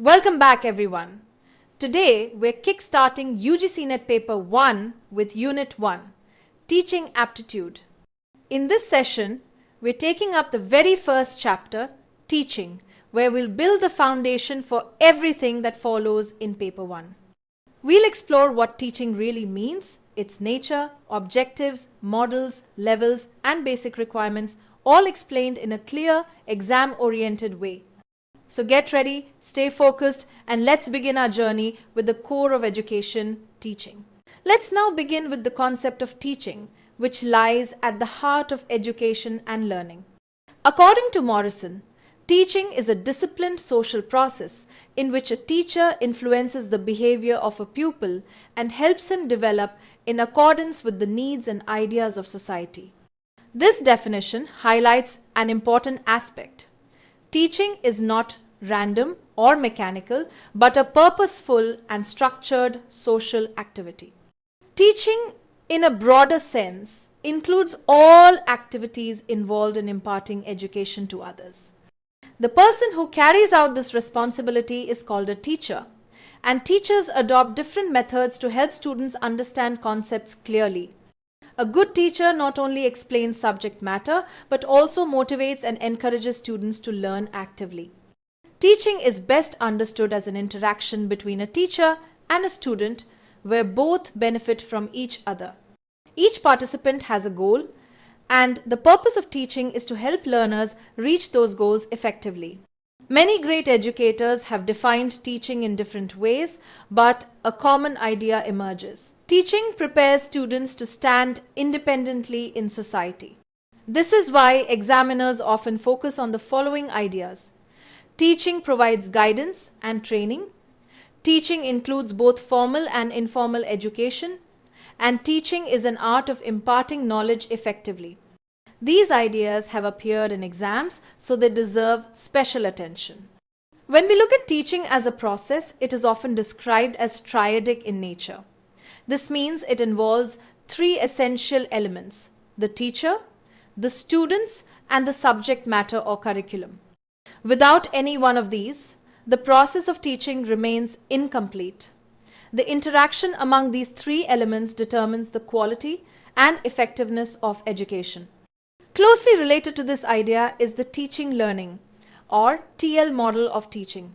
Welcome back everyone. Today we're kickstarting UGC NET Paper 1 with Unit 1, Teaching Aptitude. In this session, we're taking up the very first chapter, Teaching, where we'll build the foundation for everything that follows in Paper 1. We'll explore what teaching really means, its nature, objectives, models, levels, and basic requirements, all explained in a clear, exam-oriented way. So get ready, stay focused, and let's begin our journey with the core of education, teaching. Let's now begin with the concept of teaching, which lies at the heart of education and learning. According to Morrison, teaching is a disciplined social process in which a teacher influences the behavior of a pupil and helps him develop in accordance with the needs and ideas of society. This definition highlights an important aspect. Teaching is not random or mechanical, but a purposeful and structured social activity. Teaching, in a broader sense, includes all activities involved in imparting education to others. The person who carries out this responsibility is called a teacher, and teachers adopt different methods to help students understand concepts clearly. A good teacher not only explains subject matter, but also motivates and encourages students to learn actively. Teaching is best understood as an interaction between a teacher and a student where both benefit from each other. Each participant has a goal, and the purpose of teaching is to help learners reach those goals effectively. Many great educators have defined teaching in different ways, but a common idea emerges. Teaching prepares students to stand independently in society. This is why examiners often focus on the following ideas. Teaching provides guidance and training. Teaching includes both formal and informal education. And teaching is an art of imparting knowledge effectively. These ideas have appeared in exams, so they deserve special attention. When we look at teaching as a process, it is often described as triadic in nature. This means it involves three essential elements: the teacher, the students, and the subject matter or curriculum. Without any one of these, the process of teaching remains incomplete. The interaction among these three elements determines the quality and effectiveness of education. Closely related to this idea is the teaching learning, or TL model of teaching.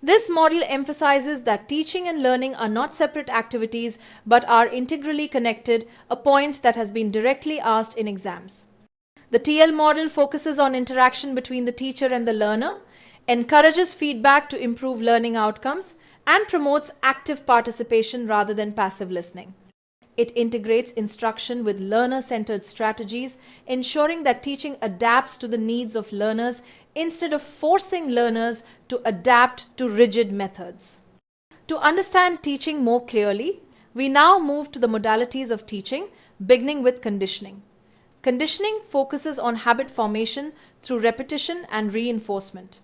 This model emphasizes that teaching and learning are not separate activities but are integrally connected, a point that has been directly asked in exams. The TL model focuses on interaction between the teacher and the learner, encourages feedback to improve learning outcomes, and promotes active participation rather than passive listening. It integrates instruction with learner-centered strategies, ensuring that teaching adapts to the needs of learners instead of forcing learners to adapt to rigid methods. To understand teaching more clearly, we now move to the modalities of teaching, beginning with conditioning. Conditioning focuses on habit formation through repetition and reinforcement.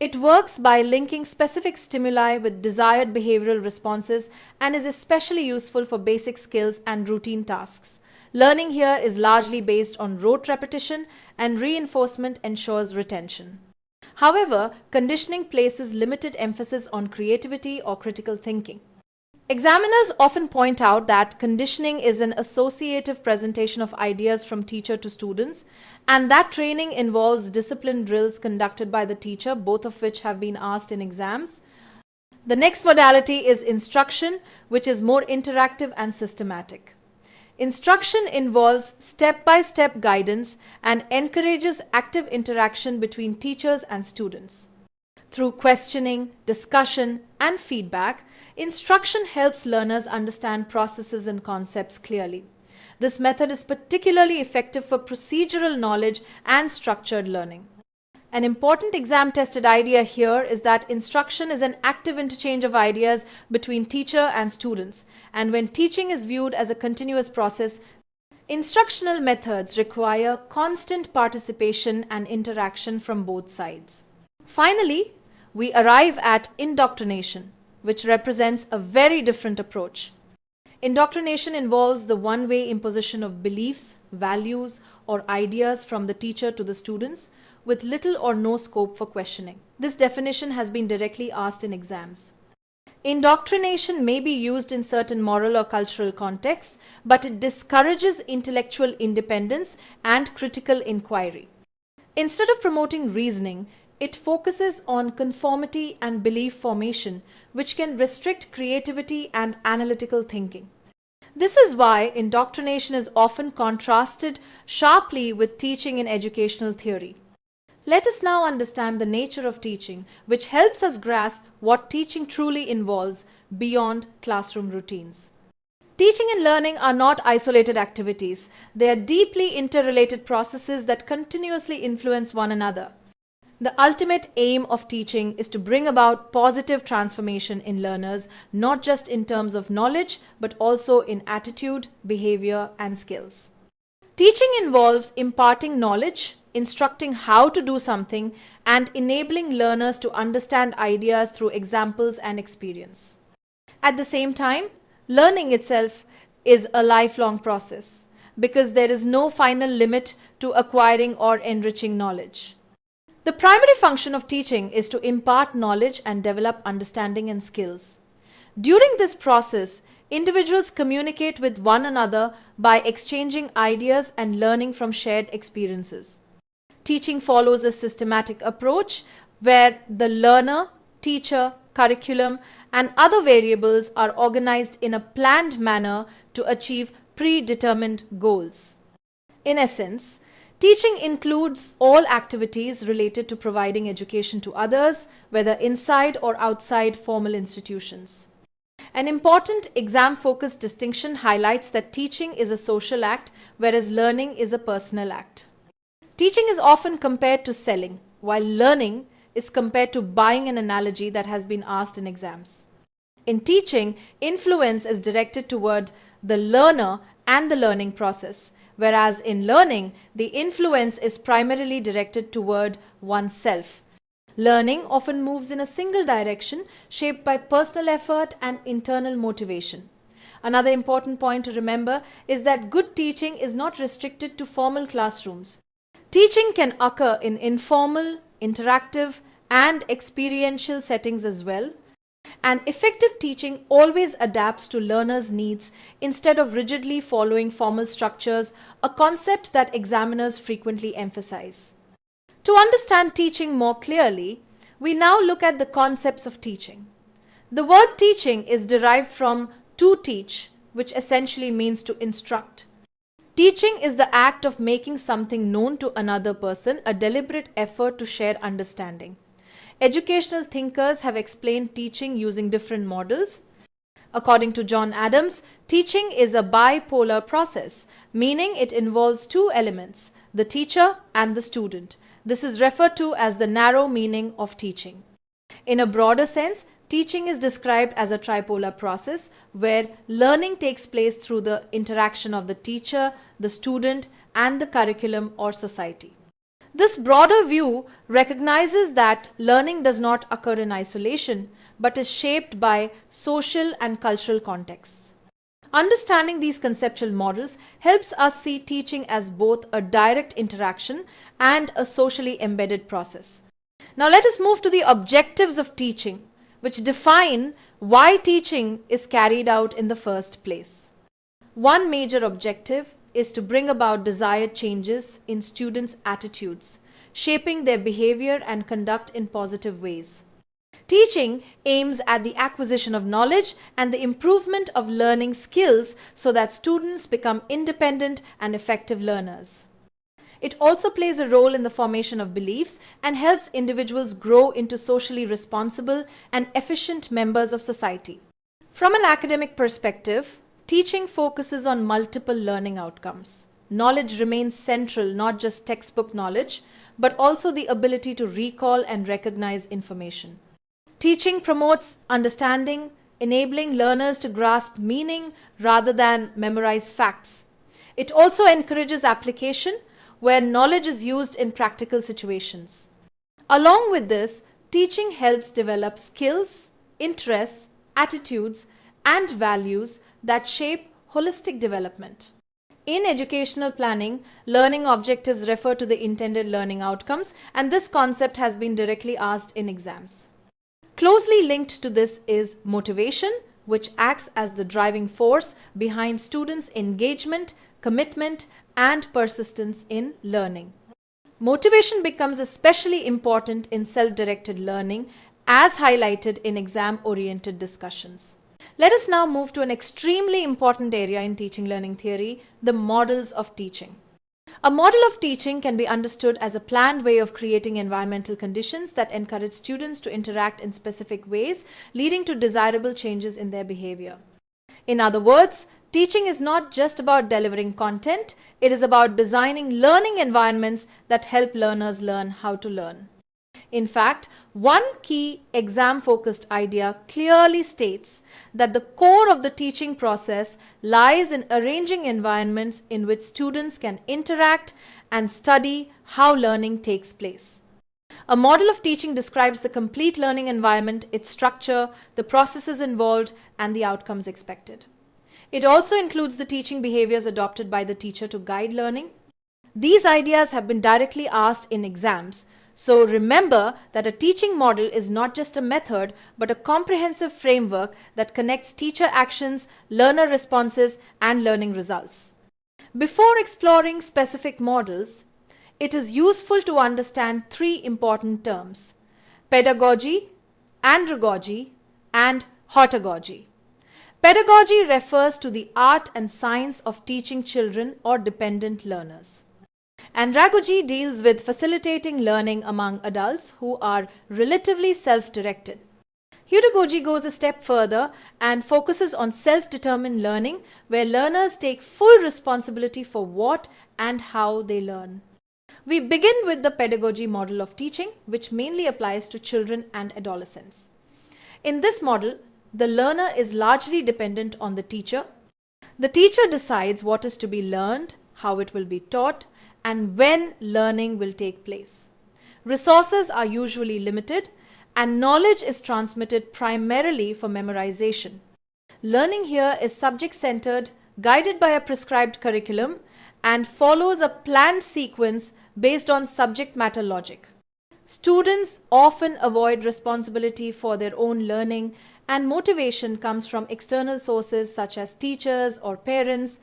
It works by linking specific stimuli with desired behavioral responses and is especially useful for basic skills and routine tasks. Learning here is largely based on rote repetition, and reinforcement ensures retention. However, conditioning places limited emphasis on creativity or critical thinking. Examiners often point out that conditioning is an associative presentation of ideas from teacher to students, and that training involves disciplined drills conducted by the teacher, both of which have been asked in exams. The next modality is instruction, which is more interactive and systematic. Instruction involves step-by-step guidance and encourages active interaction between teachers and students. Through questioning, discussion, and feedback, instruction helps learners understand processes and concepts clearly. This method is particularly effective for procedural knowledge and structured learning. An important exam-tested idea here is that instruction is an active interchange of ideas between teacher and students, and when teaching is viewed as a continuous process, instructional methods require constant participation and interaction from both sides. Finally, we arrive at indoctrination, which represents a very different approach. Indoctrination involves the one-way imposition of beliefs, values, or ideas from the teacher to the students, with little or no scope for questioning. This definition has been directly asked in exams. Indoctrination may be used in certain moral or cultural contexts, but it discourages intellectual independence and critical inquiry. Instead of promoting reasoning, it focuses on conformity and belief formation, which can restrict creativity and analytical thinking. This is why indoctrination is often contrasted sharply with teaching in educational theory. Let us now understand the nature of teaching, which helps us grasp what teaching truly involves beyond classroom routines. Teaching and learning are not isolated activities. They are deeply interrelated processes that continuously influence one another. The ultimate aim of teaching is to bring about positive transformation in learners, not just in terms of knowledge, but also in attitude, behavior, and skills. Teaching involves imparting knowledge, instructing how to do something, and enabling learners to understand ideas through examples and experience. At the same time, learning itself is a lifelong process because there is no final limit to acquiring or enriching knowledge. The primary function of teaching is to impart knowledge and develop understanding and skills. During this process, individuals communicate with one another by exchanging ideas and learning from shared experiences. Teaching follows a systematic approach where the learner, teacher, curriculum, and other variables are organized in a planned manner to achieve predetermined goals. In essence, teaching includes all activities related to providing education to others, whether inside or outside formal institutions. An important exam-focused distinction highlights that teaching is a social act, whereas learning is a personal act. Teaching is often compared to selling, while learning is compared to buying, an analogy that has been asked in exams. In teaching, influence is directed toward the learner and the learning process, whereas in learning, the influence is primarily directed toward oneself. Learning often moves in a single direction, shaped by personal effort and internal motivation. Another important point to remember is that good teaching is not restricted to formal classrooms. Teaching can occur in informal, interactive, and experiential settings as well. And effective teaching always adapts to learners' needs instead of rigidly following formal structures, a concept that examiners frequently emphasize. To understand teaching more clearly, we now look at the concepts of teaching. The word teaching is derived from to teach, which essentially means to instruct. Teaching is the act of making something known to another person, a deliberate effort to share understanding. Educational thinkers have explained teaching using different models. According to John Adams, teaching is a bipolar process, meaning it involves two elements, the teacher and the student. This is referred to as the narrow meaning of teaching. In a broader sense, teaching is described as a tripolar process where learning takes place through the interaction of the teacher, the student, and the curriculum or society. This broader view recognizes that learning does not occur in isolation, but is shaped by social and cultural contexts. Understanding these conceptual models helps us see teaching as both a direct interaction and a socially embedded process. Now let us move to the objectives of teaching, which define why teaching is carried out in the first place. One major objective is to bring about desired changes in students' attitudes, shaping their behavior and conduct in positive ways. Teaching aims at the acquisition of knowledge and the improvement of learning skills so that students become independent and effective learners. It also plays a role in the formation of beliefs and helps individuals grow into socially responsible and efficient members of society. From an academic perspective, teaching focuses on multiple learning outcomes. Knowledge remains central, not just textbook knowledge, but also the ability to recall and recognize information. Teaching promotes understanding, enabling learners to grasp meaning rather than memorize facts. It also encourages application, where knowledge is used in practical situations. Along with this, teaching helps develop skills, interests, attitudes, and values that shape holistic development. In educational planning, learning objectives refer to the intended learning outcomes, and this concept has been directly asked in exams. Closely linked to this is motivation, which acts as the driving force behind students' engagement, commitment, and persistence in learning. Motivation becomes especially important in self-directed learning, as highlighted in exam-oriented discussions. Let us now move to an extremely important area in teaching learning theory, the models of teaching. A model of teaching can be understood as a planned way of creating environmental conditions that encourage students to interact in specific ways, leading to desirable changes in their behavior. In other words, teaching is not just about delivering content, it is about designing learning environments that help learners learn how to learn. In fact, one key exam-focused idea clearly states that the core of the teaching process lies in arranging environments in which students can interact and study how learning takes place. A model of teaching describes the complete learning environment, its structure, the processes involved, and the outcomes expected. It also includes the teaching behaviors adopted by the teacher to guide learning. These ideas have been directly asked in exams, so remember that a teaching model is not just a method, but a comprehensive framework that connects teacher actions, learner responses, and learning results. Before exploring specific models, it is useful to understand three important terms: pedagogy, andragogy, and heutagogy. Pedagogy refers to the art and science of teaching children or dependent learners. Andragogy deals with facilitating learning among adults who are relatively self-directed. Heutagogy goes a step further and focuses on self-determined learning, where learners take full responsibility for what and how they learn. We begin with the pedagogy model of teaching, which mainly applies to children and adolescents. In this model, the learner is largely dependent on the teacher. The teacher decides what is to be learned, how it will be taught, and when learning will take place. Resources are usually limited, and knowledge is transmitted primarily for memorization. Learning here is subject-centered, guided by a prescribed curriculum, and follows a planned sequence based on subject matter logic. Students often avoid responsibility for their own learning, and motivation comes from external sources such as teachers or parents.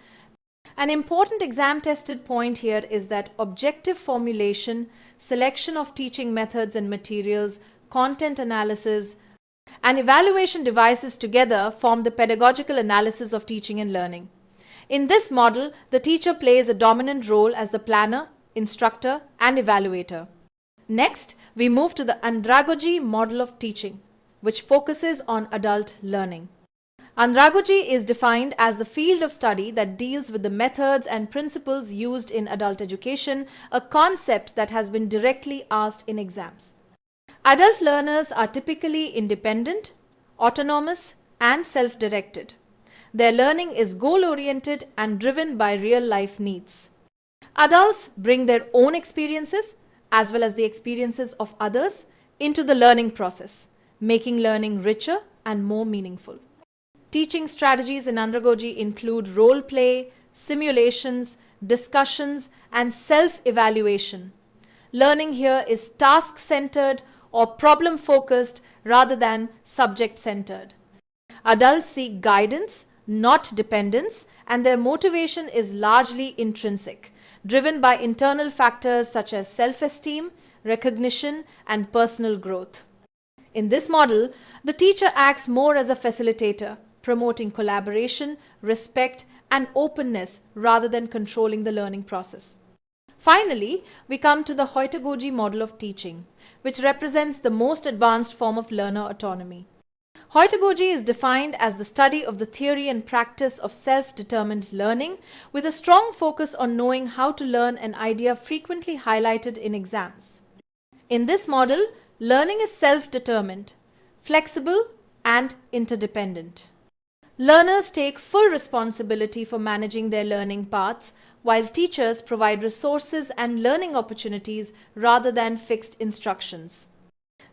An important exam-tested point here is that objective formulation, selection of teaching methods and materials, content analysis, and evaluation devices together form the pedagogical analysis of teaching and learning. In this model, the teacher plays a dominant role as the planner, instructor, and evaluator. Next, we move to the Andragogy model of teaching, which focuses on adult learning. Andragogy is defined as the field of study that deals with the methods and principles used in adult education, a concept that has been directly asked in exams. Adult learners are typically independent, autonomous, and self-directed. Their learning is goal-oriented and driven by real-life needs. Adults bring their own experiences, as well as the experiences of others, into the learning process, making learning richer and more meaningful. Teaching strategies in Andragogy include role play, simulations, discussions, and self-evaluation. Learning here is task-centered or problem-focused rather than subject-centered. Adults seek guidance, not dependence, and their motivation is largely intrinsic, driven by internal factors such as self-esteem, recognition, and personal growth. In this model, the teacher acts more as a facilitator, promoting collaboration, respect, and openness rather than controlling the learning process. Finally, we come to the Heutagogy model of teaching, which represents the most advanced form of learner autonomy. Heutagogy is defined as the study of the theory and practice of self-determined learning, with a strong focus on knowing how to learn, an idea frequently highlighted in exams. In this model, learning is self-determined, flexible, and interdependent. Learners take full responsibility for managing their learning paths, while teachers provide resources and learning opportunities rather than fixed instructions.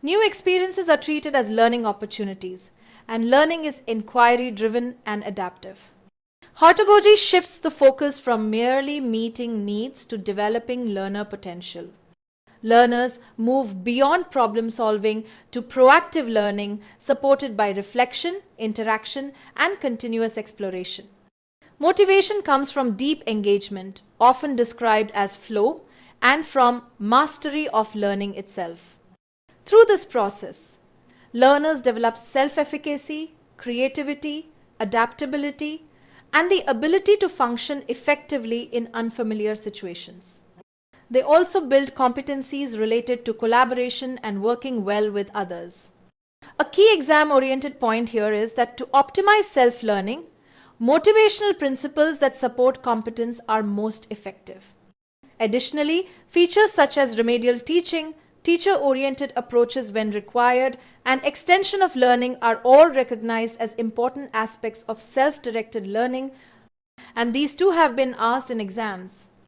New experiences are treated as learning opportunities, and learning is inquiry-driven and adaptive. Heutagogy shifts the focus from merely meeting needs to developing learner potential. Learners move beyond problem solving to proactive learning supported by reflection, interaction, and continuous exploration. Motivation comes from deep engagement, often described as flow, and from mastery of learning itself. Through this process, learners develop self-efficacy, creativity, adaptability, and the ability to function effectively in unfamiliar situations. They also build competencies related to collaboration and working well with others. A key exam-oriented point here is that to optimize self-learning, motivational principles that support competence are most effective. Additionally, features such as remedial teaching, teacher-oriented approaches when required, and extension of learning are all recognized as important aspects of self-directed learning, and these too have been asked in exams.